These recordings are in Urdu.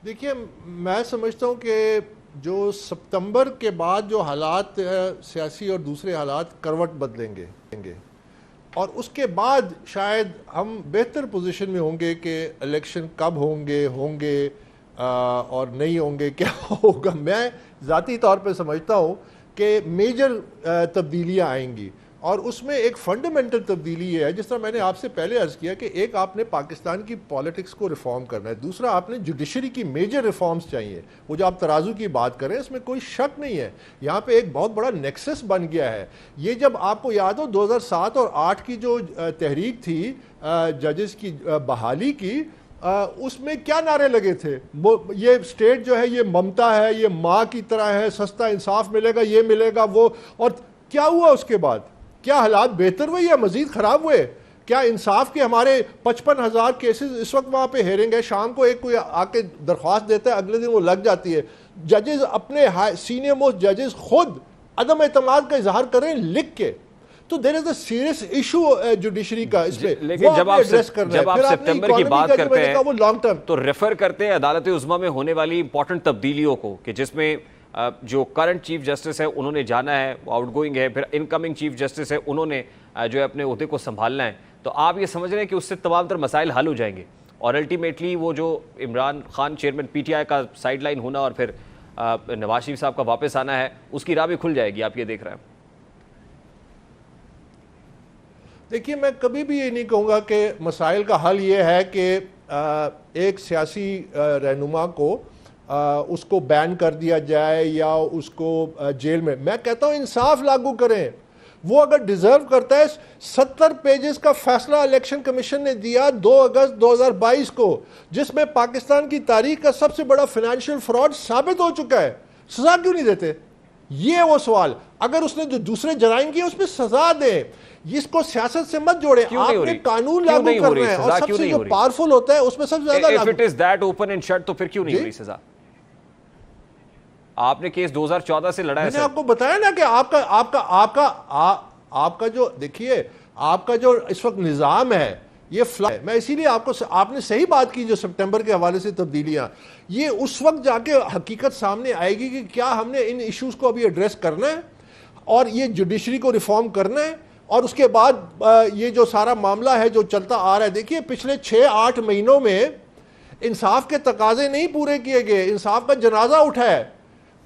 دیکھیے میں سمجھتا ہوں کہ جو ستمبر کے بعد جو حالات سیاسی اور دوسرے حالات کروٹ بدلیں گے اور اس کے بعد شاید ہم بہتر پوزیشن میں ہوں گے کہ الیکشن کب ہوں گے اور نہیں ہوں گے، کیا ہوگا۔ میں ذاتی طور پہ سمجھتا ہوں کہ میجر تبدیلیاں آئیں گی، اور اس میں ایک فنڈامنٹل تبدیلی یہ ہے، جس طرح میں نے آپ سے پہلے عرض کیا کہ ایک آپ نے پاکستان کی پالیٹکس کو ریفارم کرنا ہے، دوسرا آپ نے جوڈیشری کی میجر ریفارمز چاہیے۔ وہ جو آپ ترازو کی بات کریں اس میں کوئی شک نہیں ہے، یہاں پہ ایک بہت بڑا نیکسس بن گیا ہے۔ یہ جب آپ کو یاد ہو 2007 اور 2008 کی جو تحریک تھی ججز کی بحالی کی، اس میں کیا نعرے لگے تھے؟ یہ اسٹیٹ جو ہے یہ ممتا ہے، یہ ماں کی طرح ہے، سستا انصاف ملے گا، یہ ملے گا وہ، اور کیا ہوا اس کے بعد؟ کیا حالات بہتر ہوئے یا مزید خراب ہوئے؟ کیا انصاف کے ہمارے 55,000 کیسز اس وقت وہاں پہ ہیرنگ ہے، شام کو ایک کوئی آ کے درخواست دیتا ہے، اگلے دن وہ لگ جاتی ہے۔ ججز اپنے سینئر موسٹ ججز خود عدم اعتماد کا اظہار کریں لکھ کے، تو دیر از اے سیریس ایشو جوڈیشری کا اس پہ، لیکن جب آپ سپٹمبر کی بات کرتے ہیں وہ لانگ ٹرم تو ریفر کرتے ہیں عدالت عظمیٰ میں ہونے والی امپورٹنٹ تبدیلیوں کو، کہ جس میں جو کرنٹ چیف جسٹس ہے انہوں نے جانا ہے، وہ آؤٹ گوئنگ ہے، پھر انکمنگ چیف جسٹس ہے انہوں نے جو ہے اپنے عہدے کو سنبھالنا ہے۔ تو آپ یہ سمجھ رہے ہیں کہ اس سے تمام تر مسائل حل ہو جائیں گے، اور الٹیمیٹلی وہ جو Imran Khan chairman P T I کا سائیڈ لائن ہونا اور پھر نواز شریف صاحب کا واپس آنا ہے، اس کی راہ بھی کھل جائے گی؟ آپ یہ دیکھ رہے ہیں؟ دیکھیے میں کبھی بھی یہ نہیں کہوں گا کہ مسائل کا حل یہ ہے کہ ایک سیاسی رہنما کو اس کو بین کر دیا جائے یا اس کو جیل میں کہتا ہوں انصاف لاگو کریں۔ وہ اگر ڈیزرو کرتا ہے، 70 پیجز کا فیصلہ الیکشن کمیشن نے دیا 2 اگست 2022 کو، جس میں پاکستان کی تاریخ کا سب سے بڑا فائنینشیل فراڈ ثابت ہو چکا ہے، سزا کیوں نہیں دیتے؟ یہ وہ سوال، اگر اس نے جو دوسرے جرائم کیے اس پہ سزا دیں، اس کو سیاست سے مت جوڑیں۔ آپ نے قانون لاگو کرنا ہے، اور سب سے جو پاورفل ہوتا ہے اس میں سب سے زیادہ if it is that open and shut تو پھر کیوں نہیں ہو رہی سزا؟ آپ نے کیس 2014 سے لڑا ہے، میں نے آپ کو بتایا نا کہ آپ کا جو دیکھیے آپ کا جو اس وقت نظام ہے یہ میں اسی لیے آپ نے صحیح بات کی جو سپٹمبر کے حوالے سے تبدیلیاں، یہ اس وقت جا کے حقیقت سامنے آئے گی کہ کیا ہم نے ان ایشوز کو ابھی ایڈریس کرنا ہے اور یہ جوڈیشری کو ریفارم کرنا ہے، اور اس کے بعد یہ جو سارا معاملہ ہے جو چلتا آ رہا ہے۔ دیکھیے پچھلے 6-8 مہینوں میں انصاف کے تقاضے نہیں پورے کیے گئے، انصاف کا جنازہ اٹھا ہے،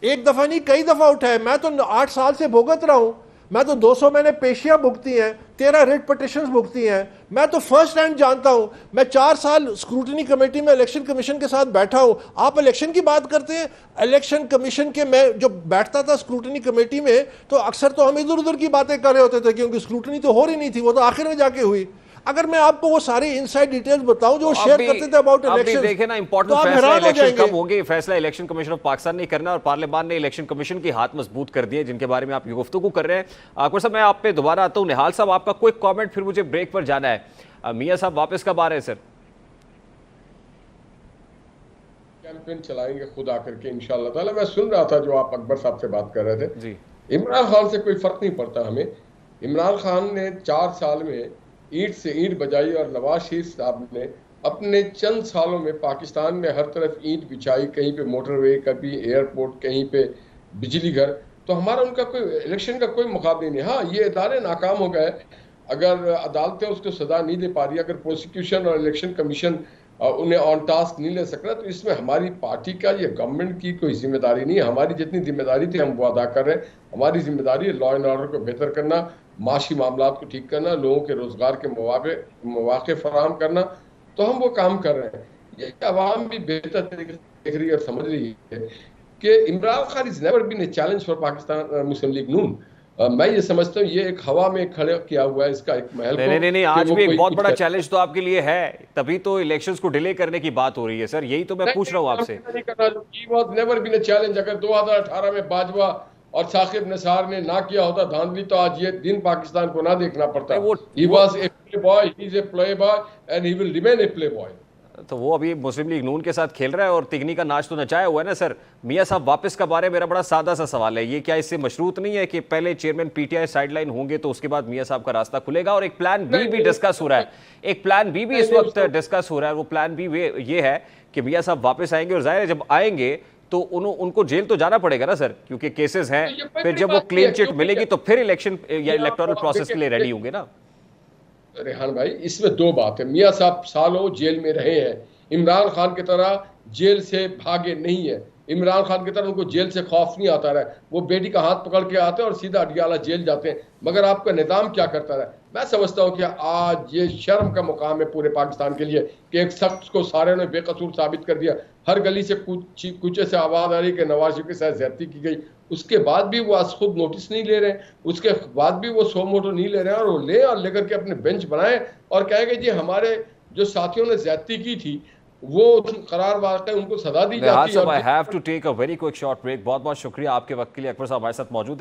ایک دفعہ نہیں کئی دفعہ اٹھا ہے۔ میں تو 8 سال سے بھگت رہا ہوں، میں تو 200 میں نے پیشیاں بھگتی ہیں، 13 ریٹ پٹیشنز بھگتی ہیں، میں تو فرسٹ ہینڈ جانتا ہوں۔ میں 4 سال اسکروٹنی کمیٹی میں الیکشن کمیشن کے ساتھ بیٹھا ہوں۔ آپ الیکشن کی بات کرتے ہیں، الیکشن کمیشن کے میں جو بیٹھتا تھا اسکروٹنی کمیٹی میں تو اکثر تو ہم ادھر ادھر کی باتیں کر رہے ہوتے تھے، کیونکہ اسکروٹنی تو ہو رہی نہیں تھی، وہ تو آخر میں جا کے ہوئی۔ اگر میں آپ کو وہ ساری انسائڈ ڈیٹیلز بتاؤں جو شیئر کرتے تھے اباؤٹ الیکشن، دیکھیں نا امپورٹنٹ فیصلہ الیکشن کب ہوں گے، فیصلہ الیکشن کمیشن آف پاکستان نے کرنا، اور پارلیمان نے الیکشن کمیشن کے ہاتھ مضبوط کر دیے جن کے بارے میں آپ یہ گفتگو کر رہے ہیں۔ اکبر صاحب میں آپ پہ دوبارہ آتا ہوں، نہال صاحب آپ کا کوئی کامنٹ، پھر مجھے بریک پر جانا ہے۔ میاں صاحب واپس کب آ رہے ہیں سر؟ کیمپین چلائیں گے خود آ کر کے انشاءاللہ تعالی۔ میں سن رہا تھا جو آپ اکبر صاحب سے بات کر رہے تھے، عمران خان سے کوئی فرق نہیں پڑتا ہمیں۔ عمران خان نے 4 سال میں اینٹ سے اینٹ بجائی، اور نواز شریف صاحب نے اپنے چند سالوں میں پاکستان میں ہر طرف اینٹ بچھائی، کہیں پہ موٹر وے، کبھی ایئرپورٹ، کہیں پہ بجلی گھر۔ تو ہمارا ان کا کوئی الیکشن کا کوئی مقابلہ نہیں۔ ہاں یہ ادارے ناکام ہو گئے، اگر عدالتیں اس کو سزا نہیں دے پا رہی، اگر پروسیکیوشن اور الیکشن کمیشن انہیں آن ٹاسک نہیں لے سک رہا، تو اس میں ہماری پارٹی کا یا گورنمنٹ کی کوئی ذمہ داری نہیں ہے۔ ہماری جتنی ذمہ داری تھی ہم وہ ادا کر رہے ہیں۔ ہماری ذمہ داری ہے لا اینڈ آرڈر کو بہتر کرنا، معاشی معاملات کو ٹھیک کرنا، لوگوں کے روزگار کے مواقع فراہم کرنا، تو ہم وہ کام کر رہے ہیں۔ یہ عوام بھی بہتر طریقے سے دیکھ رہی ہے اور سمجھ رہی ہے کہ Imran Khan is never been a challenge for Pakistan Muslim League Noon. میں یہ سمجھتا ہوں یہ ایک ہوا میں کھڑے کیا ہوا ہے اس کا ایک محل کو۔ نہیں آج بھی ایک بہت بڑا چیلنج تو آپ کے لیے ہے، تبھی تو الیکشنز کو ڈیلے کرنے کی بات ہو رہی ہے سر، یہی تو میں پوچھ رہا ہوں آپ سے۔ He was never been a challenge۔ اگر 2018 میں باجوہ اور ثاقب نثار نے نہ کیا ہوتا دھاندلی، تو آج یہ دن پاکستان کو نہ دیکھنا پڑتا۔ He was a play boy, he is a play boy and he will remain a play boy۔ تو وہ ابھی مسلم لیگ نون کے ساتھ کھیل رہا ہے اور تگنی کا ناچ تو نچایا ہوا ہے نا سر. میاں صاحب واپس کب آ رہے ہیں؟ میرا بڑا سادہ سا سوال ہے, یہ کیا اس سے مشروط نہیں ہے کہ پہلے chairman P T I side line ہوں گے تو اس کے بعد میاں صاحب کا راستہ کھلے گا؟ اور ایک پلان بی بھی ڈسکس ہو رہا ہے, ایک پلان بی بھی اس وقت ڈسکس ہو رہا ہے. وہ پلان بی یہ ہے کہ میاں صاحب واپس آئیں گے, اور ظاہر ہے جب آئیں گے تو ان کو جیل تو جانا پڑے گا نا سر, کیونکہ کیسز ہیں. پھر جب وہ کلین چٹ ملے گی تو پھر الیکشن یا الیکٹورل پروسیس کے لیے ریڈی ہوں گے نا. ریحان بھائی, اس میں دو باتیں. میاں صاحب سالوں جیل میں رہے ہیں, عمران خان کی طرح جیل سے بھاگے نہیں ہیں. عمران خان کی طرح ان کو جیل سے خوف نہیں آتا رہا. وہ بیٹی کا ہاتھ پکڑ کے آتے ہیں اور سیدھا اڈیالہ جیل جاتے ہیں. مگر آپ کا نظام کیا کرتا رہا؟ میں سمجھتا ہوں کہ آج یہ شرم کا مقام ہے پورے پاکستان کے لیے کہ ایک شخص کو سارے نے بے قصور ثابت کر دیا. ہر گلی سے کوچے سے آواز آ رہی کہ نواز شریف کے ساتھ زیادتی کی گئی. اس کے بعد بھی وہ از خود نوٹس نہیں لے رہے ہیں, اس کے بعد بھی وہ سو موٹو نہیں لے رہے ہیں, اور وہ لیں اور لے کر کے اپنے بینچ بنائیں اور کہیں کہ جی ہمارے جو ساتھیوں نے زیادتی کی تھی وہ قرار واقع ان کو سزا دی جاتی ہے. I have to take a very quick short break. بہت بہت شکریہ آپ کے وقت کے لیے. اکبر صاحب ہمارے ساتھ موجود ہیں.